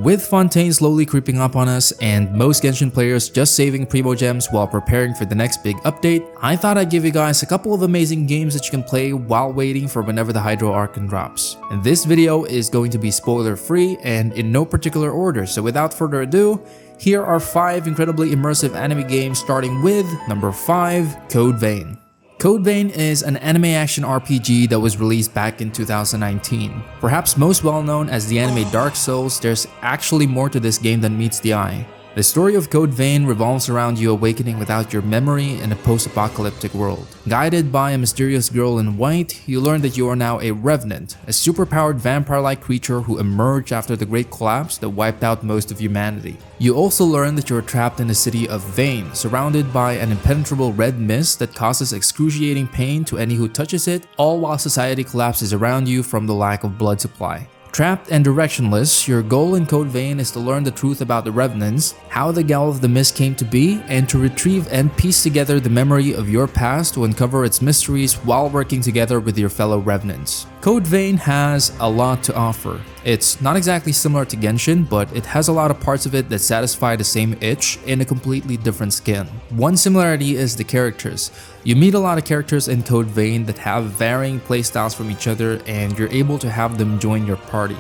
With Fontaine slowly creeping up on us and most Genshin players just saving Primo Gems while preparing for the next big update, I thought I'd give you guys a couple of amazing games that you can play while waiting for whenever the Hydro Archon drops. And this video is going to be spoiler free and in no particular order, so without further ado, here are 5 incredibly immersive anime games, starting with number 5, Code Vein. Code Vein is an anime action RPG that was released back in 2019. Perhaps most well known as the anime Dark Souls, there's actually more to this game than meets the eye. The story of Code Vein revolves around you awakening without your memory in a post-apocalyptic world. Guided by a mysterious girl in white, you learn that you are now a Revenant, a superpowered vampire-like creature who emerged after the Great Collapse that wiped out most of humanity. You also learn that you are trapped in the city of Vein, surrounded by an impenetrable red mist that causes excruciating pain to any who touches it, all while society collapses around you from the lack of blood supply. Trapped and directionless, your goal in Code Vein is to learn the truth about the Revenants, how the Gall of the Mist came to be, and to retrieve and piece together the memory of your past to uncover its mysteries while working together with your fellow Revenants. Code Vein has a lot to offer. It's not exactly similar to Genshin, but it has a lot of parts of it that satisfy the same itch in a completely different skin. One similarity is the characters. You meet a lot of characters in Code Vein that have varying playstyles from each other, and you're able to have them join your party.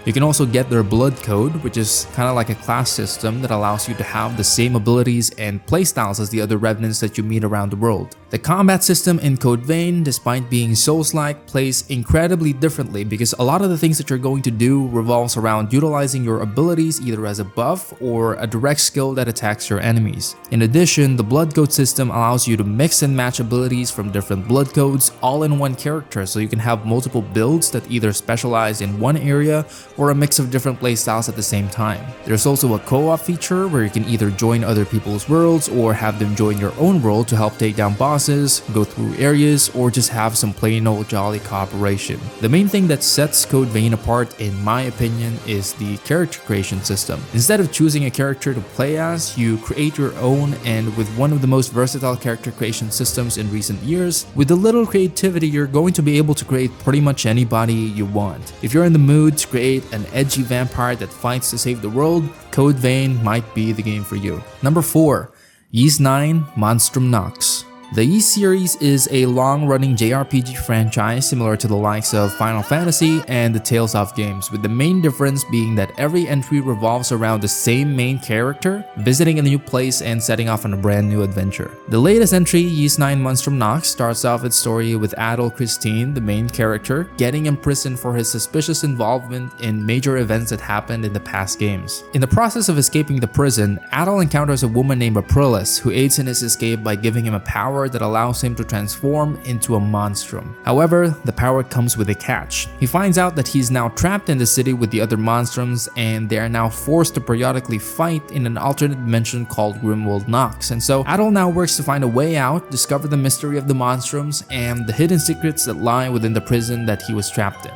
You can also get their blood code, which is kind of like a class system that allows you to have the same abilities and playstyles as the other Revenants that you meet around the world. The combat system in Code Vein, despite being Souls-like, plays incredibly differently because a lot of the things that you're going to do revolves around utilizing your abilities either as a buff or a direct skill that attacks your enemies. In addition, the blood code system allows you to mix and match abilities from different blood codes all in one character, so you can have multiple builds that either specialize in one area or a mix of different playstyles at the same time. There's also a co-op feature where you can either join other people's worlds or have them join your own world to help take down bosses, go through areas, or just have some plain old jolly cooperation. The main thing that sets Code Vein apart, in my opinion, is the character creation system. Instead of choosing a character to play as, you create your own, and with one of the most versatile character creation systems in recent years, with a little creativity, you're going to be able to create pretty much anybody you want. If you're in the mood to create an edgy vampire that fights to save the world, Code Vein might be the game for you. Number 4, Ys 9 Monstrum Nox. The Ys series is a long-running JRPG franchise similar to the likes of Final Fantasy and the Tales of games, with the main difference being that every entry revolves around the same main character, visiting a new place and setting off on a brand new adventure. The latest entry, Ys 9 Monstrum Nox, starts off its story with Adol Christine, the main character, getting imprisoned for his suspicious involvement in major events that happened in the past games. In the process of escaping the prison, Adol encounters a woman named Aprilis who aids in his escape by giving him a power that allows him to transform into a monstrum. However, the power comes with a catch. He finds out that he's now trapped in the city with the other monstrums, and they are now forced to periodically fight in an alternate dimension called Grimworld Nox. And so Adol now works to find a way out, discover the mystery of the monstrums, and the hidden secrets that lie within the prison that he was trapped in.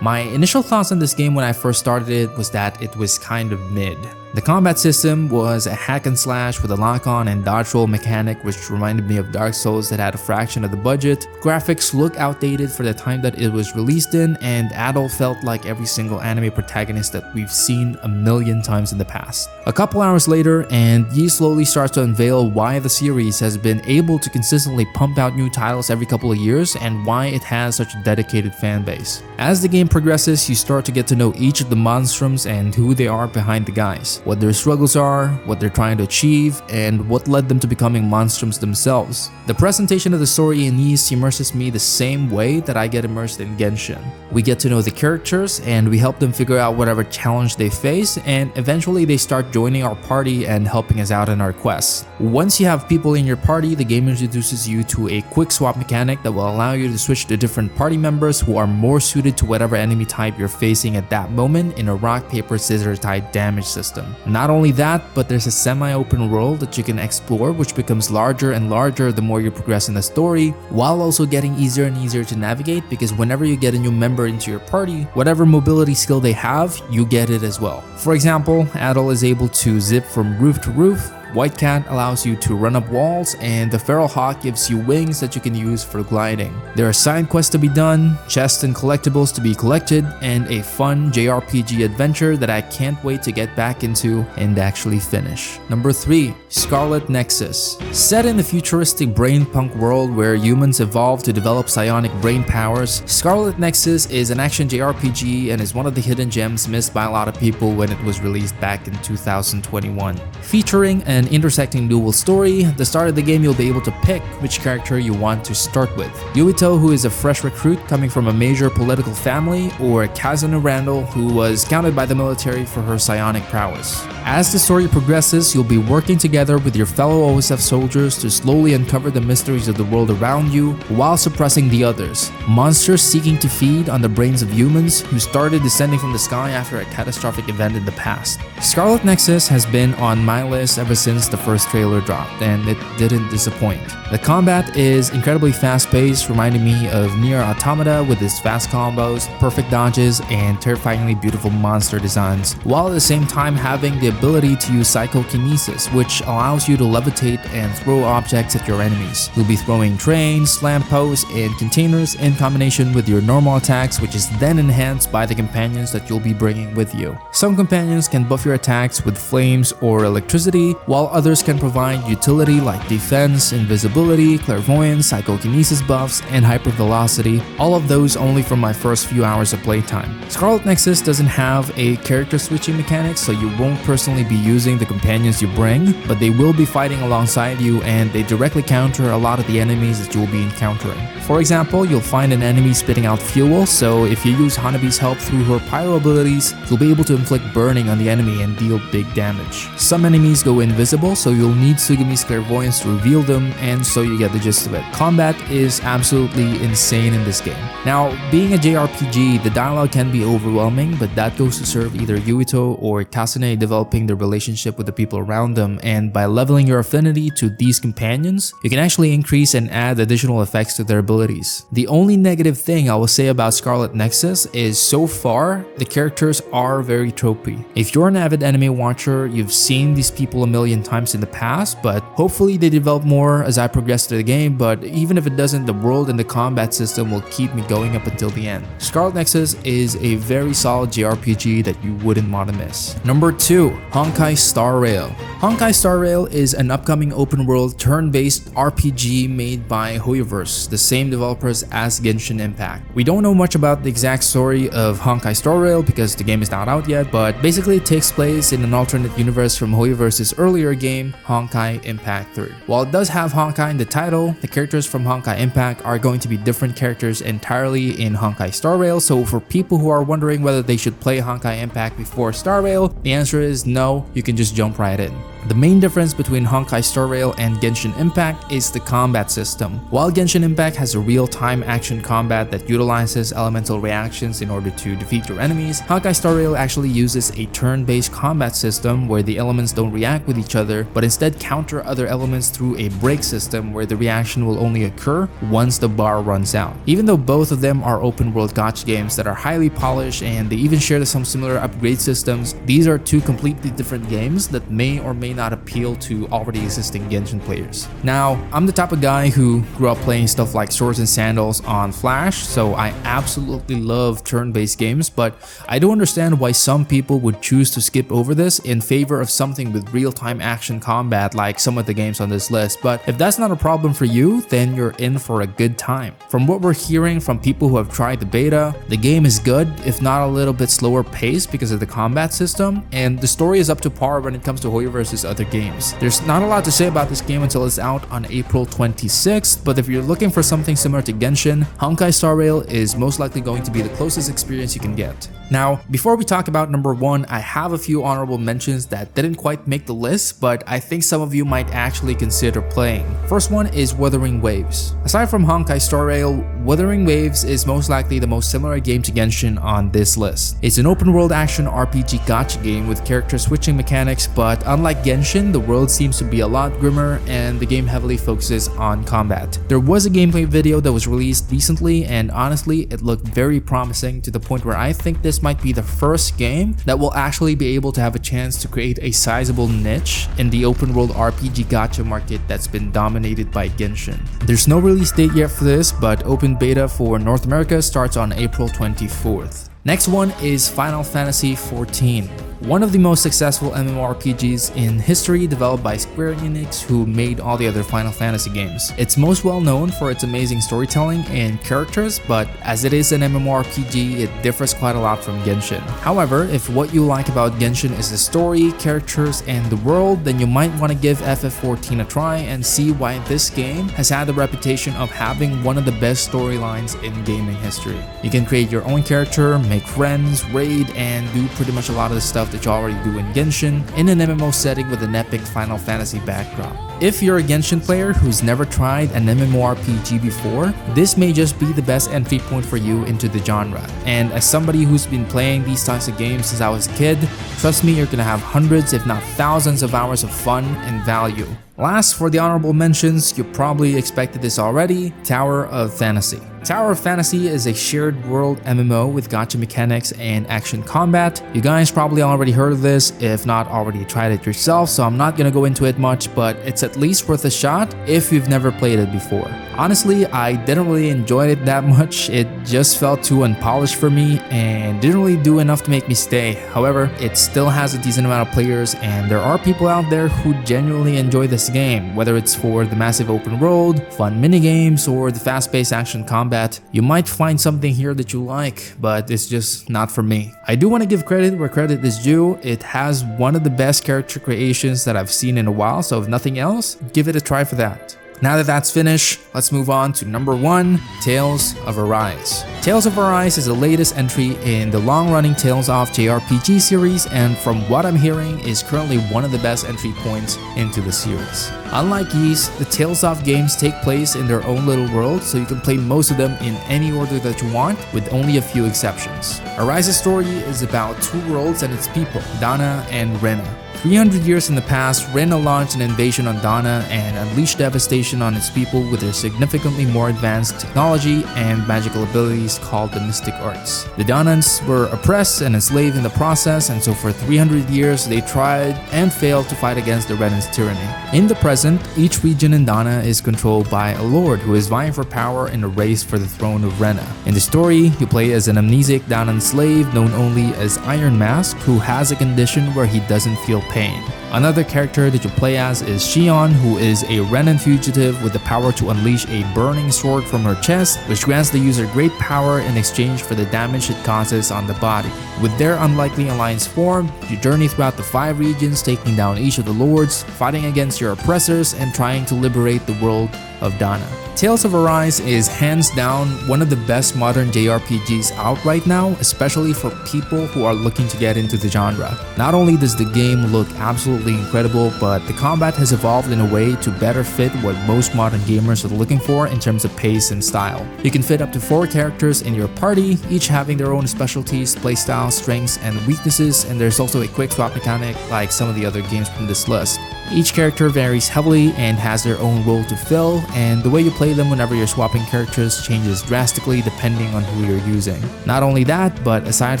My initial thoughts on this game when I first started it was that it was kind of mid. The combat system was a hack and slash with a lock-on and dodge roll mechanic, which reminded me of Dark Souls that had a fraction of the budget. Graphics look outdated for the time that it was released in, and Adol felt like every single anime protagonist that we've seen a million times in the past. A couple hours later, and Ys slowly starts to unveil why the series has been able to consistently pump out new titles every couple of years and why it has such a dedicated fan base. As the game progresses, you start to get to know each of the monstrums and who they are behind the guise, what their struggles are, what they're trying to achieve, and what led them to becoming monstrums themselves. The presentation of the story in Ys immerses me the same way that I get immersed in Genshin. We get to know the characters and we help them figure out whatever challenge they face, and eventually they start joining our party and helping us out in our quests. Once you have people in your party, the game introduces you to a quick swap mechanic that will allow you to switch to different party members who are more suited to whatever enemy type you're facing at that moment in a rock, paper, scissors type damage system. Not only that, but there's a semi-open world that you can explore, which becomes larger and larger the more you progress in the story, while also getting easier and easier to navigate, because whenever you get a new member into your party, whatever mobility skill they have, you get it as well. For example, Adol is able to zip from roof to roof, White Cat allows you to run up walls, and the Feral Hawk gives you wings that you can use for gliding. There are side quests to be done, chests and collectibles to be collected, and a fun JRPG adventure that I can't wait to get back into and actually finish. Number 3. Scarlet Nexus. Set in the futuristic brain-punk world where humans evolve to develop psionic brain powers, Scarlet Nexus is an action JRPG and is one of the hidden gems missed by a lot of people when it was released back in 2021. Featuring an intersecting dual story, at the start of the game you'll be able to pick which character you want to start with. Yuito, who is a fresh recruit coming from a major political family, or Kazuna Randall, who was counted by the military for her psionic prowess. As the story progresses, you'll be working together with your fellow OSF soldiers to slowly uncover the mysteries of the world around you while suppressing the others, monsters seeking to feed on the brains of humans who started descending from the sky after a catastrophic event in the past. Scarlet Nexus has been on my list ever since the first trailer dropped, and it didn't disappoint. The combat is incredibly fast-paced, reminding me of Nier Automata with its fast combos, perfect dodges, and terrifyingly beautiful monster designs, while at the same time having the ability to use psychokinesis, which allows you to levitate and throw objects at your enemies. You'll be throwing trains, lampposts, and containers in combination with your normal attacks, which is then enhanced by the companions that you'll be bringing with you. Some companions can buff your attacks with flames or electricity, while others can provide utility like defense, invisibility, clairvoyance, psychokinesis buffs, and hypervelocity, all of those only from my first few hours of playtime. Scarlet Nexus doesn't have a character switching mechanic, so you won't personally be using the companions you bring, but they will be fighting alongside you and they directly counter a lot of the enemies that you will be encountering. For example, you'll find an enemy spitting out fuel, so if you use Hanabi's help through her pyro abilities, you'll be able to inflict burning on the enemy and deal big damage. Some enemies go invisible, so you'll need Tsugumi's clairvoyance to reveal them, and so you get the gist of it. Combat is absolutely insane in this game. Now, being a JRPG, the dialogue can be overwhelming, but that goes to serve either Yuito or Kasune developing their relationship with the people around them, and by leveling your affinity to these companions, you can actually increase and add additional effects to their abilities. The only negative thing I will say about Scarlet Nexus is so far, the characters are very tropey. If you're an avid anime watcher, you've seen these people a million times in the past, but hopefully they develop more as I progress through the game, but even if it doesn't, the world and the combat system will keep me going up until the end. Scarlet Nexus is a very solid JRPG that you wouldn't want to miss. Number 2. Honkai Star Rail. Honkai Star Rail is an upcoming open-world turn-based RPG made by Hoyoverse, the same developers as Genshin Impact. We don't know much about the exact story of Honkai Star Rail because the game is not out yet, but basically it takes place in an alternate universe from Hoyoverse's earlier game, Honkai Impact 3. While it does have Honkai in the title, the characters from Honkai Impact are going to be different characters entirely in Honkai Star Rail, so for people who are wondering whether they should play Honkai Impact before Star Rail, the answer is no, you can just jump right in. The main difference between Honkai Star Rail and Genshin Impact is the combat system. While Genshin Impact has a real-time action combat that utilizes elemental reactions in order to defeat your enemies, Honkai Star Rail actually uses a turn-based combat system where the elements don't react with each other, but instead counter other elements through a break system where the reaction will only occur once the bar runs out. Even though both of them are open-world gacha games that are highly polished and they even share some similar upgrade systems, these are two completely different games that may or may not appeal to already existing Genshin players. Now, I'm the type of guy who grew up playing stuff like Swords and Sandals on Flash, so I absolutely love turn-based games, but I do understand why some people would choose to skip over this in favor of something with real-time action combat like some of the games on this list. But if that's not a problem for you, then you're in for a good time. From what we're hearing from people who have tried the beta, the game is good, if not a little bit slower paced because of the combat system, and the story is up to par when it comes to Hoyoverse's other games. There's not a lot to say about this game until it's out on April 26th, but if you're looking for something similar to Genshin, Honkai Star Rail is most likely going to be the closest experience you can get. Now, before we talk about number 1, I have a few honorable mentions that didn't quite make the list, but I think some of you might actually consider playing. First one is Wuthering Waves. Aside from Honkai Star Rail, Wuthering Waves is most likely the most similar game to Genshin on this list. It's an open world action RPG gacha game with character switching mechanics, but unlike Genshin, the world seems to be a lot grimmer and the game heavily focuses on combat. There was a gameplay video that was released recently and honestly it looked very promising to the point where I think this might be the first game that will actually be able to have a chance to create a sizable niche in the open world RPG gacha market that's been dominated by Genshin. There's no release date yet for this, but open beta for North America starts on April 24th. Next one is Final Fantasy XIV. One of the most successful MMORPGs in history, developed by Square Enix, who made all the other Final Fantasy games. It's most well known for its amazing storytelling and characters, but as it is an MMORPG, it differs quite a lot from Genshin. However, if what you like about Genshin is the story, characters, and the world, then you might want to give FF14 a try and see why this game has had the reputation of having one of the best storylines in gaming history. You can create your own character, make friends, raid, and do pretty much a lot of the stuff that you already do in Genshin in an MMO setting with an epic Final Fantasy backdrop. If you're a Genshin player who's never tried an MMORPG before, this may just be the best entry point for you into the genre. And as somebody who's been playing these types of games since I was a kid, trust me, you're gonna have hundreds if not thousands of hours of fun and value. Last, for the honorable mentions, you probably expected this already, Tower of Fantasy. Tower of Fantasy is a shared world MMO with gacha mechanics and action combat. You guys probably already heard of this, if not already tried it yourself, so I'm not gonna go into it much, but it's at least worth a shot if you've never played it before. Honestly, I didn't really enjoy it that much. It just felt too unpolished for me and didn't really do enough to make me stay. However, it still has a decent amount of players and there are people out there who genuinely enjoy this game, whether it's for the massive open world, fun minigames, or the fast-paced action combat. You might find something here that you like, but it's just not for me. I do want to give credit where credit is due. It has one of the best character creations that I've seen in a while, so if nothing else, give it a try for that. Now that that's finished, let's move on to number 1, Tales of Arise. Tales of Arise is the latest entry in the long-running Tales of JRPG series, and from what I'm hearing is currently one of the best entry points into the series. Unlike Ys, the Tales of games take place in their own little world, so you can play most of them in any order that you want, with only a few exceptions. Arise's story is about two worlds and its people, Dana and Rena. 300 years in the past, Rena launched an invasion on Dana and unleashed devastation on its people with their significantly more advanced technology and magical abilities called the Mystic Arts. The Danans were oppressed and enslaved in the process, and so for 300 years they tried and failed to fight against the Renan's tyranny. In the present, each region in Dana is controlled by a lord who is vying for power in a race for the throne of Rena. In the story, you play as an amnesic Danan slave known only as Iron Mask, who has a condition where he doesn't feel pain. Another character that you play as is Xion, who is a Renan fugitive with the power to unleash a burning sword from her chest, which grants the user great power in exchange for the damage it causes on the body. With their unlikely alliance formed, you journey throughout the 5 regions, taking down each of the lords, fighting against your oppressors, and trying to liberate the world of Dana. Tales of Arise is hands down one of the best modern JRPGs out right now, especially for people who are looking to get into the genre. Not only does the game look absolutely incredible, but the combat has evolved in a way to better fit what most modern gamers are looking for in terms of pace and style. You can fit up to 4 characters in your party, each having their own specialties, playstyles, strengths, and weaknesses, and there's also a quick swap mechanic like some of the other games from this list. Each character varies heavily and has their own role to fill, and the way you play them whenever you're swapping characters changes drastically depending on who you're using. Not only that, but aside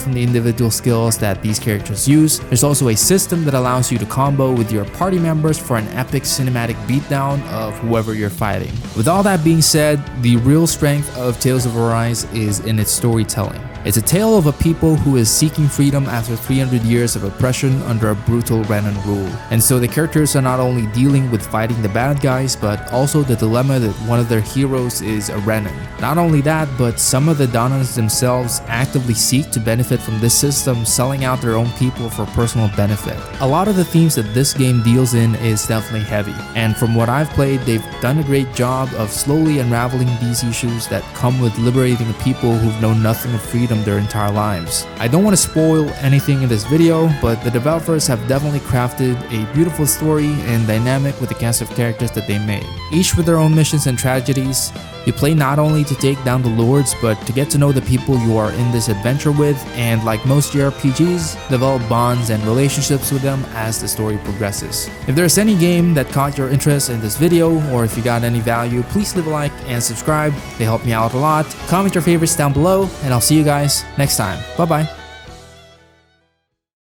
from the individual skills that these characters use, there's also a system that allows you to combo with your party members for an epic cinematic beatdown of whoever you're fighting. With all that being said, the real strength of Tales of Arise is in its storytelling. It's a tale of a people who is seeking freedom after 300 years of oppression under a brutal Renan rule. And so the characters are not only dealing with fighting the bad guys, but also the dilemma that one of their heroes is a Renan. Not only that, but some of the Danans themselves actively seek to benefit from this system, selling out their own people for personal benefit. A lot of the themes that this game deals in is definitely heavy, and from what I've played, they've done a great job of slowly unraveling these issues that come with liberating a people who've known nothing of freedom their entire lives. I don't want to spoil anything in this video, but the developers have definitely crafted a beautiful story and dynamic with the cast of characters that they made, each with their own missions and tragedies. You play not only to take down the lords, but to get to know the people you are in this adventure with, and like most JRPGs, develop bonds and relationships with them as the story progresses. If there's any game that caught your interest in this video, or if you got any value, please leave a like and subscribe. They help me out a lot. Comment your favorites down below, and I'll see you guys next time. Bye bye.